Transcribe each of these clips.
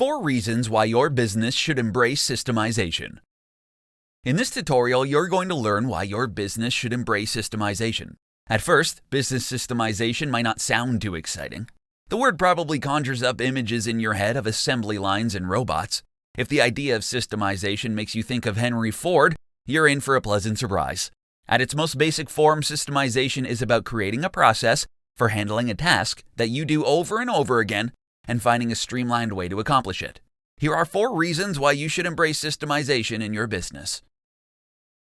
4 reasons why your business should embrace systemization. In this tutorial, you're going to learn why your business should embrace systemization. At first, business systemization might not sound too exciting. The word probably conjures up images in your head of assembly lines and robots. If the idea of systemization makes you think of Henry Ford, you're in for a pleasant surprise. At its most basic form, systemization is about creating a process for handling a task that you do over and over again and finding a streamlined way to accomplish it. Here are 4 reasons why you should embrace systemization in your business.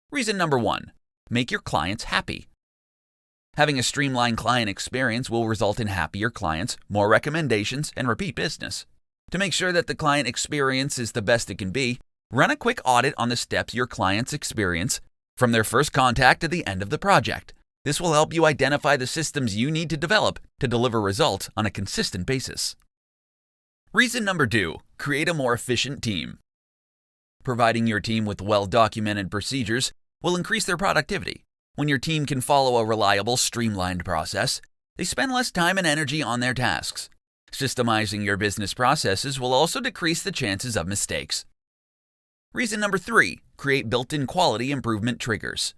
Reason number 1, make your clients happy. Having a streamlined client experience will result in happier clients, more recommendations, and repeat business. To make sure that the client experience is the best it can be, run a quick audit on the steps your clients experience from their first contact to the end of the project. This will help you identify the systems you need to develop to deliver results on a consistent basis. Reason number 2, create a more efficient team. Providing your team with well-documented procedures will increase their productivity. When your team can follow a reliable, streamlined process, they spend less time and energy on their tasks. Systemizing your business processes will also decrease the chances of mistakes. Reason number 3, create built-in quality improvement triggers.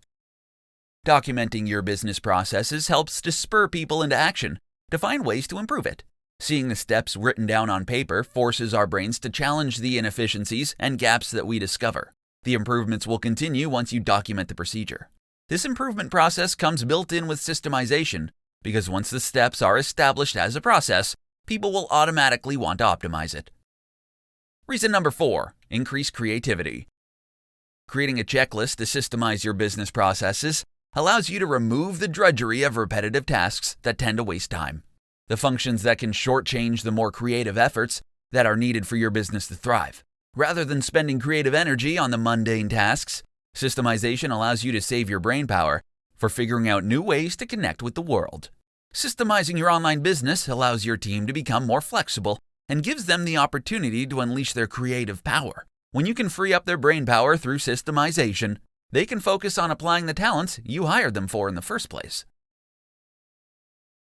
Documenting your business processes helps to spur people into action to find ways to improve it. Seeing the steps written down on paper forces our brains to challenge the inefficiencies and gaps that we discover. The improvements will continue once you document the procedure. This improvement process comes built in with systemization because once the steps are established as a process, people will automatically want to optimize it. Reason number 4, increase creativity. Creating a checklist to systemize your business processes allows you to remove the drudgery of repetitive tasks that tend to waste time. The functions that can shortchange the more creative efforts that are needed for your business to thrive. Rather than spending creative energy on the mundane tasks, systemization allows you to save your brain power for figuring out new ways to connect with the world. Systemizing your online business allows your team to become more flexible and gives them the opportunity to unleash their creative power. When you can free up their brain power through systemization, they can focus on applying the talents you hired them for in the first place.